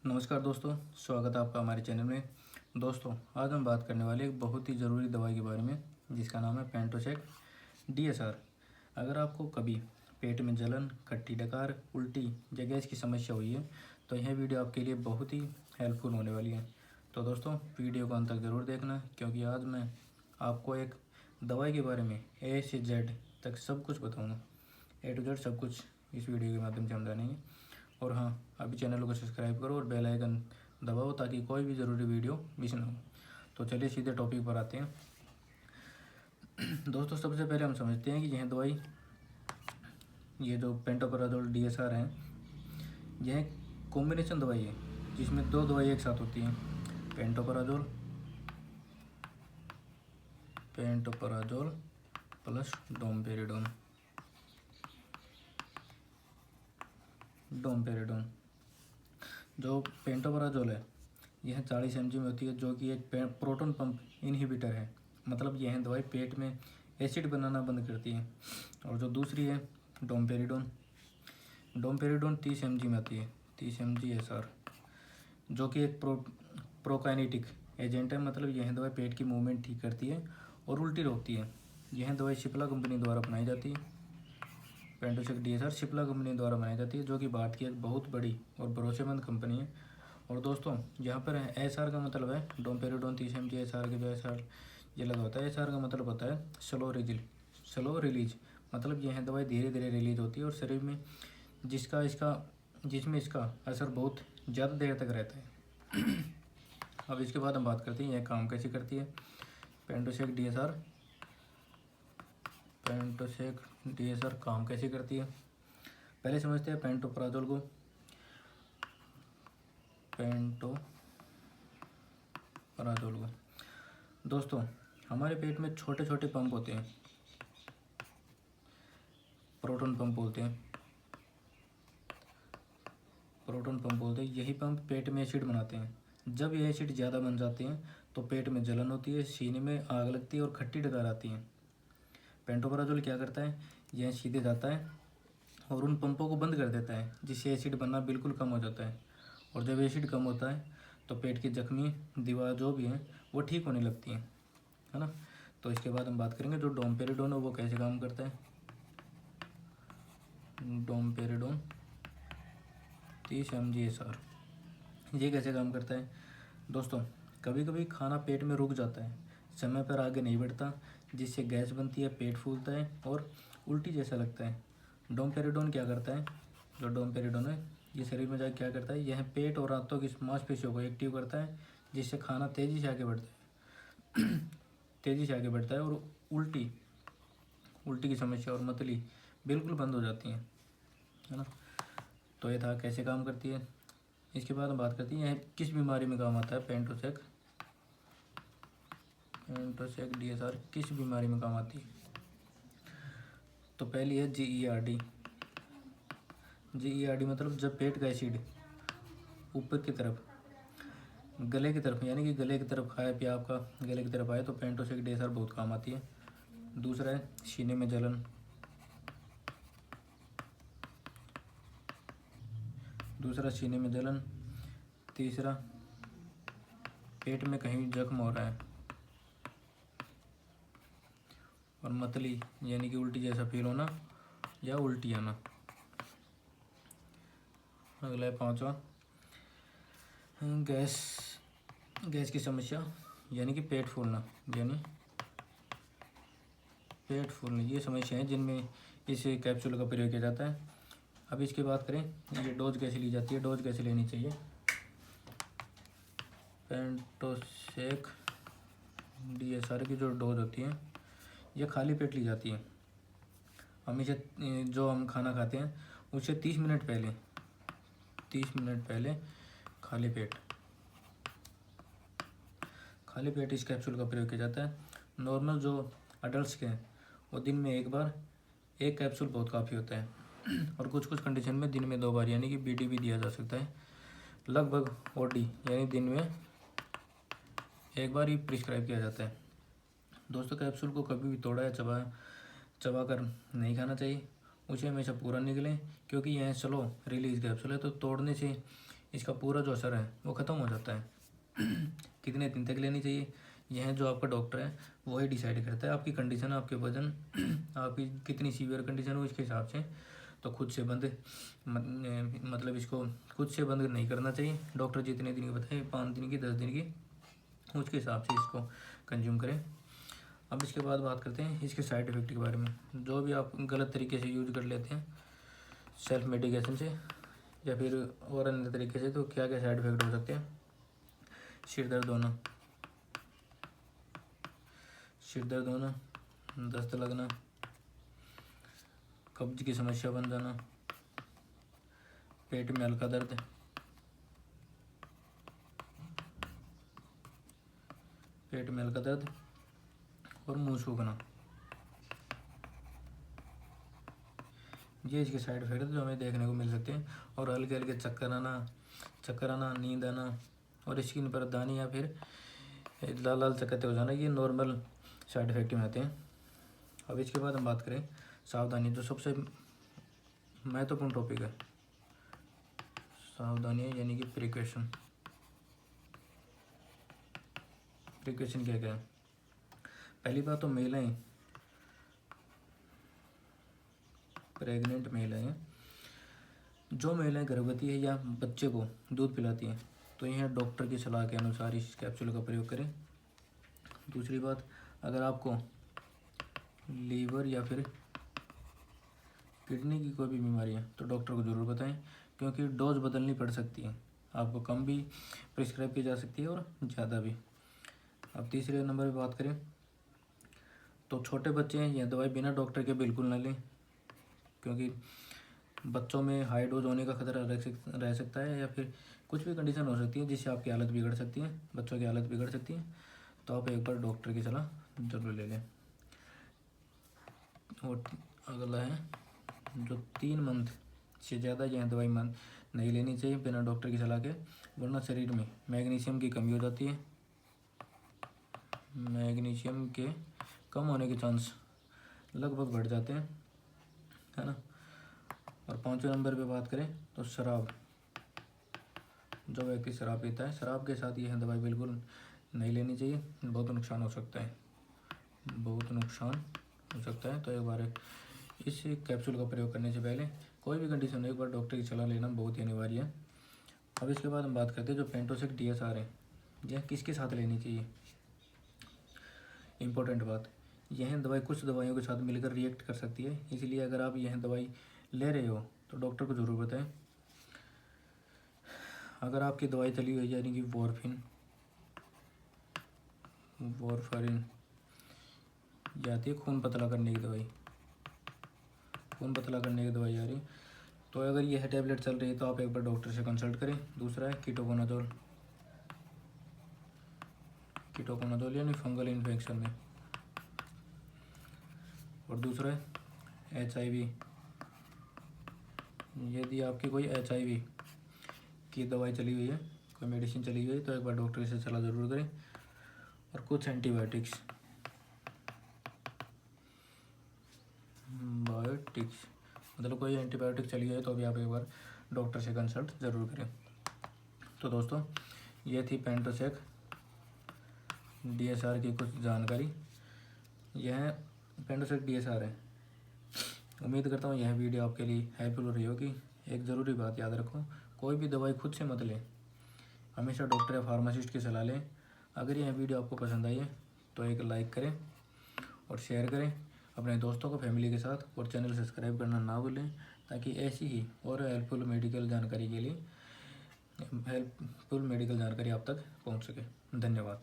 नमस्कार दोस्तों, स्वागत है आपका हमारे चैनल में। दोस्तों, आज हम बात करने वाले एक बहुत ही ज़रूरी दवाई के बारे में जिसका नाम है पेंटोसेक डीएसआर। अगर आपको कभी पेट में जलन, खट्टी डकार, उल्टी या गैस की समस्या हुई है तो यह वीडियो आपके लिए बहुत ही हेल्पफुल होने वाली है। तो दोस्तों, वीडियो को अंत तक ज़रूर देखना, क्योंकि आज मैं आपको एक दवाई के बारे में ए से जेड तक सब कुछ बताऊँगा। ए टू जेड सब कुछ इस वीडियो के माध्यम से हम जानेंगे। और हाँ, अभी चैनल को सब्सक्राइब करो और बेल आइकन दबाओ ताकि कोई भी ज़रूरी वीडियो मिस ना हो। तो चलिए सीधे टॉपिक पर आते हैं। दोस्तों, सबसे पहले हम समझते हैं कि यह दवाई, ये जो पेंटोपराजोल डीएसआर है, यह कॉम्बिनेशन दवाई है जिसमें दो दवाई एक साथ होती हैं। पेंटोपराजोल पेंटोपराजोल प्लस डोमपेरिडोन। जो पेंटोपराजोल है यह 40 mg में होती है, जो कि एक प्रोटॉन पंप इनहिबिटर है। मतलब यह दवाई पेट में एसिड बनाना बंद करती है। और जो दूसरी है डोमपेरिडोन 30 mg में आती है, 30 mg एसआर, जो कि एक प्रोकाइनेटिक एजेंट है। मतलब यह दवाई पेट की मूवमेंट ठीक करती है और उल्टी रोकती है। यह दवाई सिप्ला कंपनी द्वारा बनाई जाती है। पेंटोसेक डीएसआर सिप्ला कंपनी द्वारा बनाई जाती है, जो कि भारत की एक बहुत बड़ी और भरोसेमंद कंपनी है। और दोस्तों, यहाँ पर एसआर का मतलब है डोमपेरिडोन 30 mg एसआर के जो एसआर ये लगा होता है। एसआर का मतलब होता है स्लो रिलीज। मतलब यह दवाई धीरे धीरे रिलीज होती है और शरीर में जिसमें इसका असर बहुत ज़्यादा देर तक रहता है। अब इसके बाद हम बात करते हैं यह काम कैसे करती है। पेंटोसेक डीएसआर काम कैसे करती है, पहले समझते हैं पेंटोपराजोल को। दोस्तों, हमारे पेट में छोटे छोटे पंप होते हैं, प्रोटॉन पंप बोलते हैं। यही पंप पेट में एसिड बनाते हैं। जब ये एसिड ज़्यादा बन जाते हैं तो पेट में जलन होती है, सीने में आग लगती है और खट्टी डकार आती है। पेंटोपराजोल क्या करता है, यह सीधे जाता है और उन पंपों को बंद कर देता है, जिससे एसिड बनना बिल्कुल कम हो जाता है। और जब एसिड कम होता है तो पेट की जख्मी दीवार जो भी है वो ठीक होने लगती है ना। तो इसके बाद हम बात करेंगे जो डोमपेरिडोन है वो कैसे काम करता है। डोमपेरिडोन 30 mg एसआर, ये कैसे काम करता है। दोस्तों, कभी कभी खाना पेट में रुक जाता है, समय पर आगे नहीं बढ़ता, जिससे गैस बनती है, पेट फूलता है और उल्टी जैसा लगता है। डोमपेरिडोन क्या करता है, जो डोमपेरिडोन है ये शरीर में जाकर क्या करता है, यह पेट और आंतों की मांसपेशियों को एक्टिव करता है, जिससे खाना तेज़ी से आगे बढ़ता है और उल्टी की समस्या और मतली बिल्कुल बंद हो जाती है ना। तो ये था कैसे काम करती है। इसके बाद हम बात करते हैं यह किस बीमारी में काम आता है। पेंटोसेक डीएसआर किस बीमारी में काम आती है। तो पहली है जीईआरडी मतलब जब पेट का एसिड ऊपर की तरफ गले की तरफ, यानी कि गले की तरफ खाया पिया आपका गले की तरफ आए तो पेंटोसेक डीएसआर बहुत काम आती है। दूसरा है सीने में जलन, तीसरा पेट में कहीं जख्म हो रहा है और मतली यानी कि उल्टी जैसा फील होना या उल्टी आना। अगला है पांचवा गैस की समस्या, यानी कि पेट फूलना। ये समस्या है जिनमें इस कैप्सूल का प्रयोग किया जाता है। अब इसकी बात करें ये डोज कैसे ली जाती है, डोज कैसे लेनी चाहिए। पेंटोसेक डीएसआर की जो डोज होती है ये खाली पेट ली जाती है। हमेशा जो हम खाना खाते हैं उससे 30 मिनट पहले खाली पेट इस कैप्सूल का प्रयोग किया जाता है। नॉर्मल जो अडल्ट्स के हैं वो दिन में एक बार एक कैप्सूल बहुत काफ़ी होता है। और कुछ कंडीशन में दिन में 2 बार, यानी कि बीडी भी दिया जा सकता है। लगभग ओडी यानी दिन में एक बार ही प्रिस्क्राइब किया जाता है। दोस्तों, कैप्सूल को कभी भी तोड़ा या चबा कर नहीं खाना चाहिए। उसे हमेशा पूरा निकलें, क्योंकि यह स्लो रिलीज कैप्सूल है, तो तोड़ने से इसका पूरा जो असर है वो ख़त्म हो जाता है। कितने दिन तक लेनी चाहिए, यह जो आपका डॉक्टर है वही डिसाइड करता है। आपकी कंडीशन, आपके वजन, आपकी कितनी सीवियर कंडीशन हो, इसके हिसाब से तो खुद से बंद मतलब इसको खुद से बंद नहीं करना चाहिए। डॉक्टर जितने दिन की बताए, 5 दिन की, 10 दिन की, उसके हिसाब से इसको कंज्यूम करें। अब इसके बाद बात करते हैं इसके साइड इफ़ेक्ट के बारे में। जो भी आप गलत तरीके से यूज कर लेते हैं सेल्फ मेडिकेशन से या फिर और अन्य तरीके से, तो क्या क्या साइड इफ़ेक्ट हो सकते हैं। सिर दर्द होना, दस्त लगना, कब्ज की समस्या बन जाना, पेट में हल्का दर्द, और मुंह सूखना, ये इसके साइड इफेक्ट जो हमें देखने को मिल सकते हैं। और हल्के हल्के चक्कर आना, नींद आना, और स्किन पर दाने या फिर लाल लाल चकत्ते हो जाना, ये नॉर्मल साइड इफेक्ट में आते हैं। अब इसके बाद हम बात करें सावधानी, जो सबसे महत्वपूर्ण टॉपिक है। सावधानी यानी कि प्रिकॉशन क्या क्या है। पहली बात तो महिलाएं, प्रेग्नेंट महिलाएं, जो महिलाएं गर्भवती है या बच्चे को दूध पिलाती हैं, तो यह डॉक्टर की सलाह के अनुसार इस कैप्सूल का प्रयोग करें। दूसरी बात, अगर आपको लीवर या फिर किडनी की कोई भी बीमारी है तो डॉक्टर को ज़रूर बताएं, क्योंकि डोज बदलनी पड़ सकती है। आपको कम भी प्रिस्क्राइब की जा सकती है और ज़्यादा भी। अब तीसरे नंबर पे बात करें तो छोटे बच्चे हैं, यह दवाई बिना डॉक्टर के बिल्कुल ना लें, क्योंकि बच्चों में हाई डोज होने का खतरा रह सकता है, या फिर कुछ भी कंडीशन हो सकती है जिससे आपकी हालत बिगड़ सकती है, बच्चों की हालत बिगड़ सकती है। तो आप एक बार डॉक्टर की सलाह जरूर ले लें। और अगला है जो 3 मंथ से ज़्यादा यह दवाई नहीं लेनी चाहिए बिना डॉक्टर की सलाह के, वरना शरीर में मैग्नीशियम की कमी हो जाती है। मैग्नीशियम के कम होने के चांस लगभग बढ़ जाते हैं, है ना। और 5वें नंबर पे बात करें तो शराब, जो व्यक्ति शराब पीता है, शराब के साथ यह दवाई बिल्कुल नहीं लेनी चाहिए, बहुत नुकसान हो सकता है, तो एक बार इस कैप्सूल का प्रयोग करने से पहले कोई भी कंडीशन हो, एक बार डॉक्टर की सलाह लेना बहुत ही अनिवार्य है। अब इसके बाद हम बात करते हैं जो पेंटोसेक DSR है, यह किसके साथ लेनी चाहिए। इम्पोर्टेंट बात, यह दवाई कुछ दवाइयों के साथ मिलकर रिएक्ट कर सकती है, इसलिए अगर आप यह दवाई ले रहे हो तो डॉक्टर को ज़रूर बताएं। अगर आपकी दवाई चली हुई यानी कि वॉरफारिन जाती है खून पतला करने की दवाई, आ रही, तो अगर यह टैबलेट चल रही है तो आप एक बार डॉक्टर से कंसल्ट करें। दूसरा है कीटोकोनाजोल यानी फंगल इन्फेक्शन में। और दूसरा है HIV, यदि आपकी कोई HIV की दवाई चली हुई है, कोई मेडिसिन चली हुई है, तो एक बार डॉक्टर से सलाह ज़रूर करें। और कुछ एंटीबायोटिक्स मतलब कोई एंटीबायोटिक चली है तो भी आप एक बार डॉक्टर से कंसल्ट ज़रूर करें। तो दोस्तों, ये थी पेंटोसेक DSR की कुछ जानकारी। यह पेंटोसेक DSR है। उम्मीद करता हूँ यह वीडियो आपके लिए हेल्पफुल रही होगी। एक ज़रूरी बात याद रखो, कोई भी दवाई खुद से मत लें, हमेशा डॉक्टर या फार्मासिस्ट की सलाह लें। अगर यह वीडियो आपको पसंद आई है तो एक लाइक करें और शेयर करें अपने दोस्तों को, फैमिली के साथ, और चैनल सब्सक्राइब करना ना भूलें, ताकि ऐसी ही और हेल्पफुल मेडिकल जानकारी आप तक पहुंच सके। धन्यवाद।